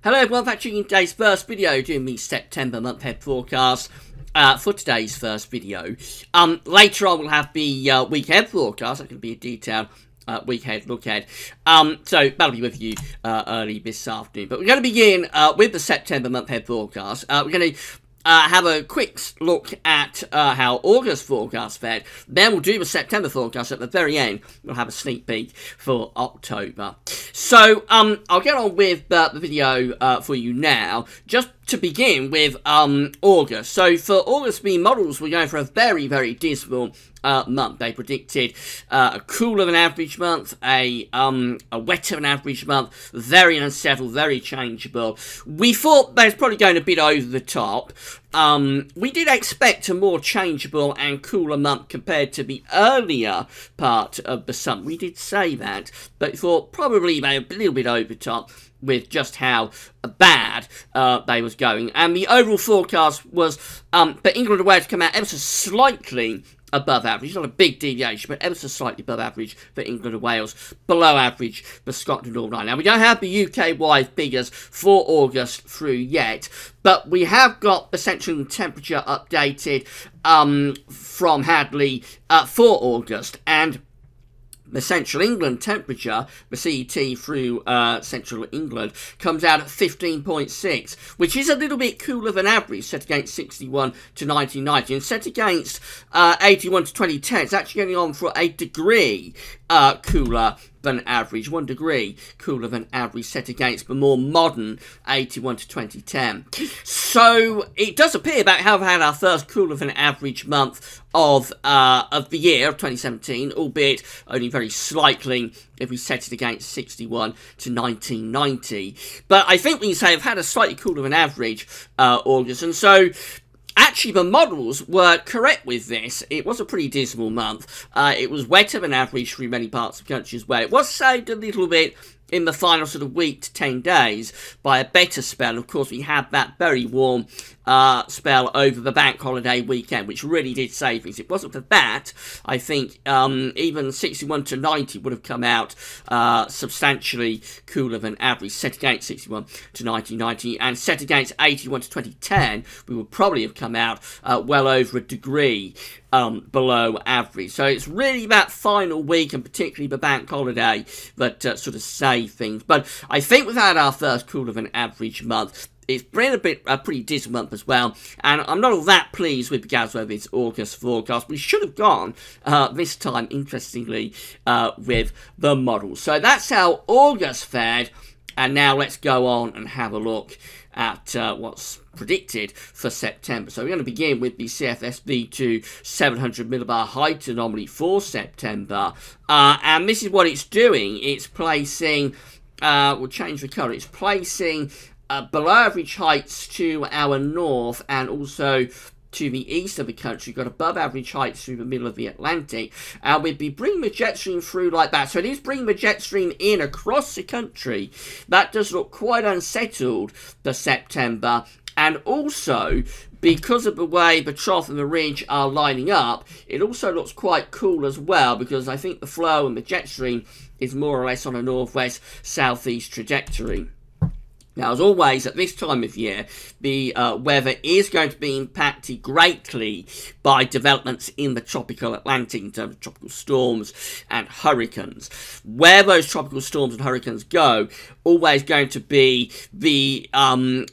Hello everyone, back to today's first video, doing the September month-ahead forecast for today's first video. Later on we'll have the week-ahead forecast. That's going to be a detailed week-ahead look-ahead. So that'll be with you early this afternoon. But we're going to begin with the September month-ahead forecast. We're going to have a quick look at how August forecast fared. Then we'll do the September forecast at the very end. We'll have a sneak peek for October. So I'll get on with the video for you now. Just to begin with August. So for August, the models were going for a very, very dismal month. They predicted a cooler than average month, a wetter than average month, very unsettled, very changeable. We thought they was probably going a bit over the top. We did expect a more changeable and cooler month compared to the earlier part of the summer. We did say that, but we thought probably they were a little bit over the top with just how bad they was going. And the overall forecast was for England and Wales to come out ever so slightly above average. Not a big deviation, but ever so slightly above average for England and Wales. Below average for Scotland and Northern Ireland. Now, we don't have the UK-wide figures for August through yet, but we have got the central temperature updated from Hadley for August. And the Central England temperature, the CET through Central England, comes out at 15.6, which is a little bit cooler than average, set against 61 to 1990, and set against 81 to 2010. It's actually getting on for a degree cooler than average, 1 degree cooler than average, set against the more modern 81 to 2010. So it does appear that we have had our first cooler than average month of the year of 2017, albeit only very slightly if we set it against 61 to 1990. But I think we can say I've had a slightly cooler than average August, and so actually, the models were correct with this. It was a pretty dismal month. It was wetter than average through many parts of the country as well. It was saved a little bit in the final sort of week to 10 days by a better spell. Of course, we had that very warm spell over the bank holiday weekend, which really did save things. It wasn't for that, I think even 61 to 90 would have come out substantially cooler than average, set against 61 to 1990, and set against 81 to 2010, we would probably have come out well over a degree below average. So it's really that final week, and particularly the bank holiday, that sort of saved things. But I think we've had our first cooler than average month. It's been a pretty dismal month as well, and I'm not all that pleased with Gazwo's August forecast. We should have gone this time, interestingly, with the model. So that's how August fared, and now let's go on and have a look at what's predicted for September. So we're going to begin with the CFS V2 700 millibar height anomaly for September, and this is what it's doing. It's placing, we'll change the colour, it's placing below average heights to our north and also to the east of the country. Got above average heights through the middle of the Atlantic, and we'd be bringing the jet stream through like that. So it is bringing the jet stream in across the country. That does look quite unsettled for September, and also because of the way the trough and the ridge are lining up, it also looks quite cool as well, because I think the flow and the jet stream is more or less on a northwest southeast trajectory. Now, as always, at this time of year, the weather is going to be impacted greatly by developments in the tropical Atlantic in terms of tropical storms and hurricanes. Where those tropical storms and hurricanes go, always going to be the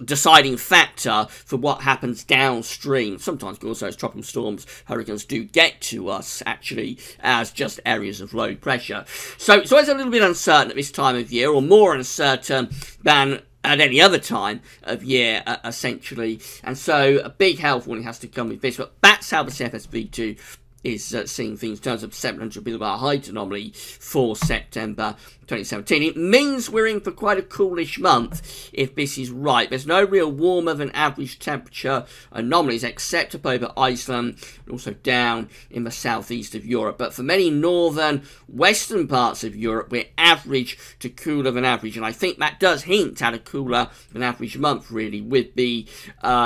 deciding factor for what happens downstream. Sometimes, of course, those tropical storms, hurricanes do get to us, actually, as just areas of low pressure. So it's always a little bit uncertain at this time of year, or more uncertain than at any other time of year, essentially. And so a big health warning has to come with this. But that's how the CFS V2 is seeing things in terms of 700 millibar height anomaly for September 2017. It means we're in for quite a coolish month if this is right. There's no real warmer than average temperature anomalies except up over Iceland and also down in the southeast of Europe. But for many northern, western parts of Europe, we're average to cooler than average. And I think that does hint at a cooler than average month, really, with the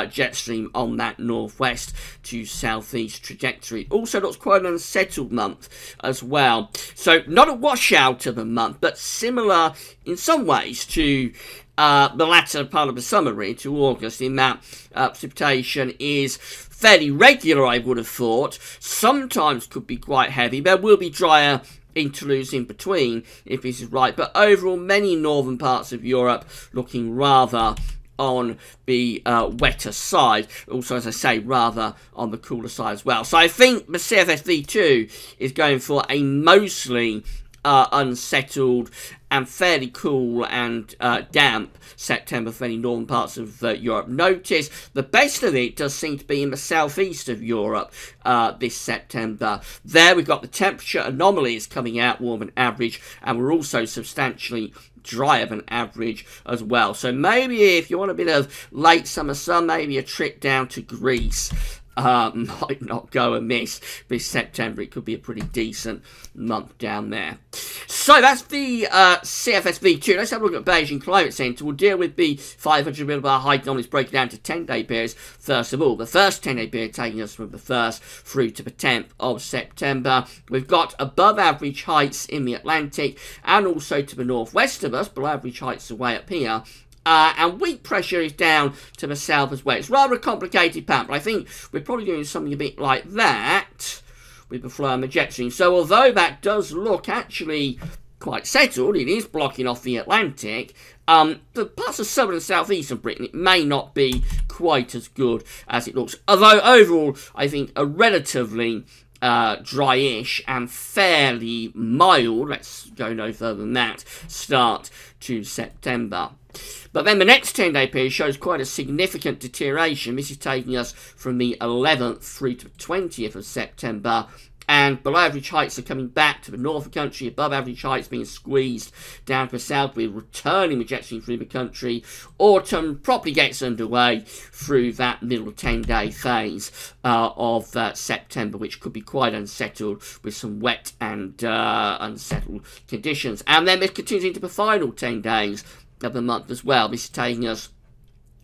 jet stream on that northwest to southeast trajectory. It also looks quite an unsettled month as well. So not a washout of a month, but similar in some ways to the latter part of the summer, really, to August, in that precipitation is fairly regular, I would have thought. Sometimes could be quite heavy. There will be drier interludes in between, if this is right. But overall, many northern parts of Europe looking rather on the wetter side. Also, as I say, rather on the cooler side as well. So I think the CFS V2 is going for a mostly unsettled and fairly cool and damp September for many northern parts of Europe. Notice the best of it does seem to be in the southeast of Europe this September. There we've got the temperature anomalies coming out warmer than average, and we're also substantially drier than average as well. So maybe if you want a bit of late summer sun, maybe a trip down to Greece might not go amiss this September. It could be a pretty decent month down there. So that's the CFS V2. Let's have a look at Beijing Climate Centre. We'll deal with the 500 millibar height anomalies, breaking down to 10-day periods first of all. The first 10-day period taking us from the 1st through to the 10th of September. We've got above average heights in the Atlantic and also to the northwest of us, below average heights away up here. And weak pressure is down to the south as well. It's rather a complicated pattern, but I think we're probably doing something a bit like that with the flow and the jet stream. So although that does look actually quite settled, it is blocking off the Atlantic, the parts of southern and southeastern Britain, it may not be quite as good as it looks. Although overall, I think a relatively dryish and fairly mild, let's go no further than that, start to September. But then the next 10-day period shows quite a significant deterioration. This is taking us from the 11th through to the 20th of September. And below average heights are coming back to the north of the country, above average heights being squeezed down to the south. We're returning the jet stream through the country. Autumn properly gets underway through that middle 10-day phase of September, which could be quite unsettled with some wet and unsettled conditions. And then it continues into the final 10 days of the month as well. This is taking us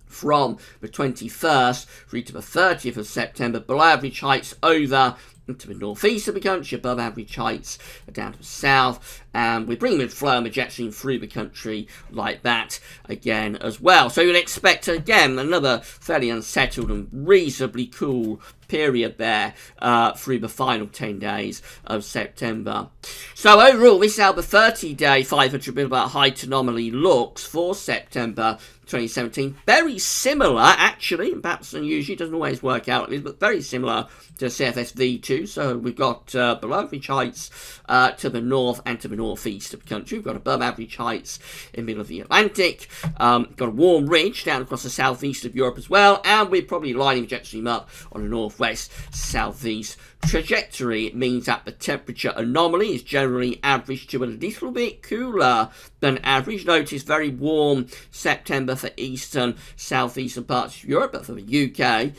from the 21st through to the 30th of September. Below average heights over into the northeast of the country, above average heights down to the south, and we're bringing the flow and the jet stream through the country like that again as well. So you'll expect again another fairly unsettled and reasonably cool period there through the final 10 days of September. So overall, this is how the 30-day 500 millibar height anomaly looks for September 2017. Very similar, actually, perhaps unusually, doesn't always work out like this, but very similar to CFS V2. So we've got below average heights to the north and to the northeast of the country. We've got above average heights in the middle of the Atlantic. Got a warm ridge down across the southeast of Europe as well, and we're probably lining the jet stream up on a northwest southeast trajectory. It means that the temperature anomaly is generally averaged to a little bit cooler than average. Notice very warm September for eastern, southeastern parts of Europe, but for the UK,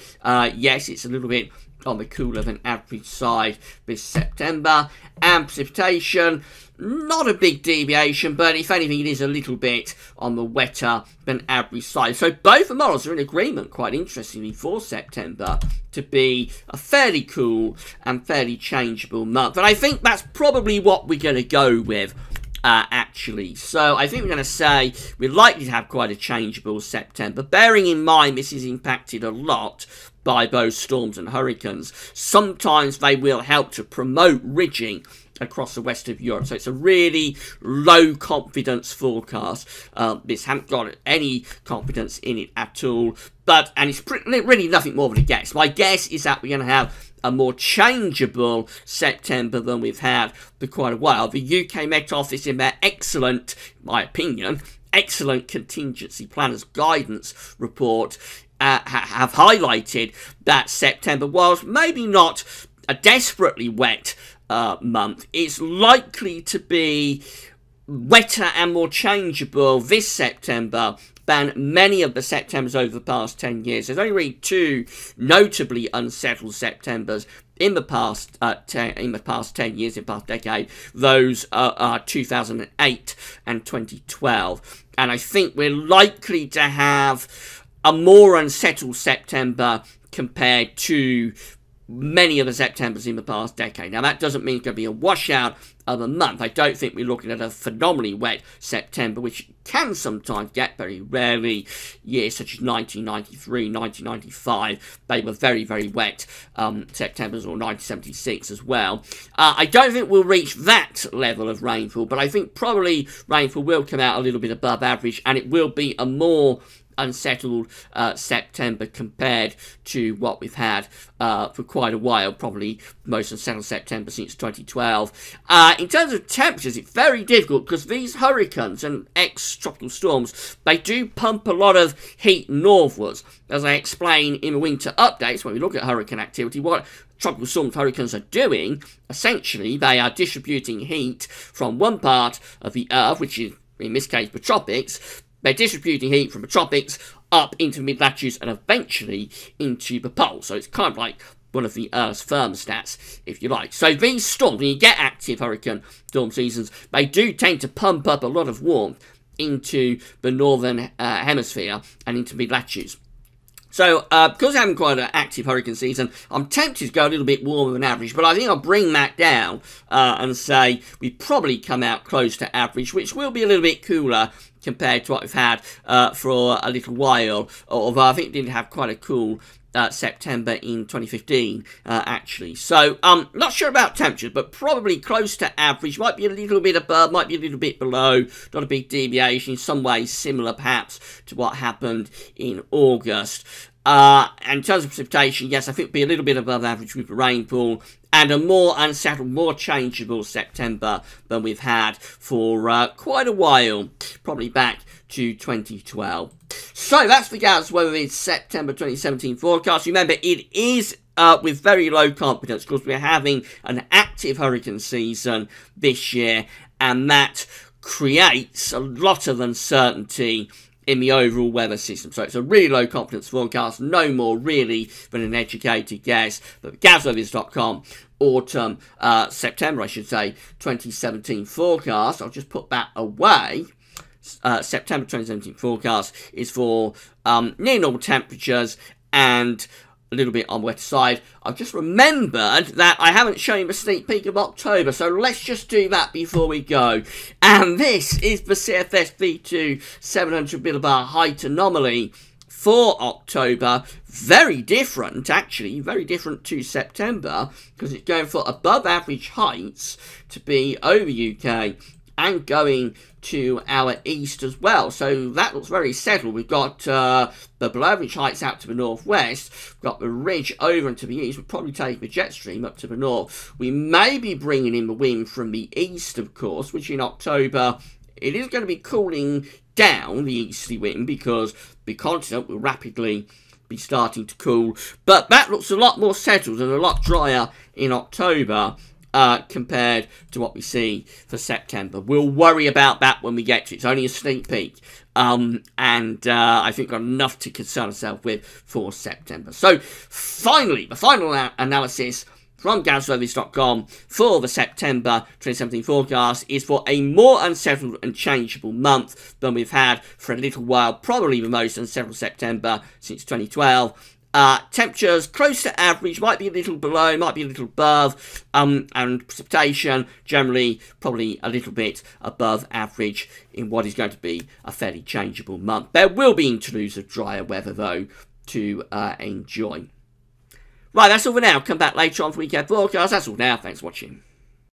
yes, it's a little bit on the cooler than average side this September. And precipitation, not a big deviation, but if anything, it is a little bit on the wetter than average side. So both the models are in agreement, quite interestingly, for September to be a fairly cool and fairly changeable month. And I think that's probably what we're going to go with. Actually, so I think we're going to say we're likely to have quite a changeable September, bearing in mind this is impacted a lot by both storms and hurricanes. Sometimes they will help to promote ridging across the west of Europe, so it's a really low confidence forecast. This hasn't got any confidence in it at all, and it's really nothing more than a guess. My guess is that we're going to have a more changeable September than we've had for quite a while. The UK Met Office, in their excellent, in my opinion, excellent contingency planners guidance report, have highlighted that September, whilst maybe not a desperately wet month, it's likely to be wetter and more changeable this September than many of the Septembers over the past 10 years. There's only really two notably unsettled Septembers in the past 10 years, in the past decade. Those are 2008 and 2012. And I think we're likely to have a more unsettled September compared to many of the Septembers in the past decade. Now, that doesn't mean it's going to be a washout of a month. I don't think we're looking at a phenomenally wet September, which can sometimes get, very rarely. Years such as 1993, 1995, they were very, very wet Septembers, or 1976 as well. I don't think we'll reach that level of rainfall, but I think probably rainfall will come out a little bit above average, and it will be a more unsettled September compared to what we've had for quite a while, probably most unsettled September since 2012. In terms of temperatures, it's very difficult because these hurricanes and ex-tropical storms, they do pump a lot of heat northwards. As I explain in the winter updates, when we look at hurricane activity, what tropical storms, hurricanes are doing, essentially, they are distributing heat from one part of the Earth, which is, in this case, the tropics. They're distributing heat from the tropics up into mid-latitudes and eventually into the poles. So it's kind of like one of the Earth's thermostats, if you like. So these storms, when you get active hurricane storm seasons, they do tend to pump up a lot of warmth into the northern hemisphere and into mid-latitudes. So, because I haven't quite an active hurricane season, I'm tempted to go a little bit warmer than average, but I think I'll bring that down and say we probably come out close to average, which will be a little bit cooler compared to what we've had for a little while, although I think it did have quite a cool September in 2015, actually. So, not sure about temperatures, but probably close to average. Might be a little bit above, might be a little bit below. Not a big deviation. In some ways, similar perhaps to what happened in August. In terms of precipitation, yes, I think it'll be a little bit above average with the rainfall, and a more unsettled, more changeable September than we've had for quite a while, probably back to 2012. So that's the Gaz Weather September 2017 forecast. Remember, it is with very low confidence because we're having an active hurricane season this year, and that creates a lot of uncertainty in the overall weather system. So it's a really low confidence forecast, no more really than an educated guess. But GazWeathers.com autumn, September I should say, 2017 forecast, I'll just put that away. September 2017 forecast is for near normal temperatures and a little bit on the wetter side. I've just remembered that I haven't shown you a sneak peek of October, so let's just do that before we go. And this is the CFS V2 700 millibar height anomaly for October. Very different, actually, very different to September, because it's going for above average heights to be over UK and going to our east as well. So that looks very settled. We've got the below average heights out to the northwest. We've got the ridge over and to the east. We'll probably take the jet stream up to the north. We may be bringing in the wind from the east, of course, which in October, it is going to be cooling down, the easterly wind, because the continent will rapidly be starting to cool. But that looks a lot more settled and a lot drier in October compared to what we see for September. We'll worry about that when we get to it. It's only a sneak peek. I think got enough to concern ourselves with for September. So, finally, the final analysis from GazWeathers.com for the September 2017 forecast is for a more unsettled and changeable month than we've had for a little while. Probably the most unsettled September since 2012. Temperatures close to average, might be a little below, might be a little above, and precipitation generally probably a little bit above average in what is going to be a fairly changeable month. There will be interludes of drier weather though to enjoy. Right, that's all for now. Come back later on for Weekend Forecast. That's all now. Thanks for watching.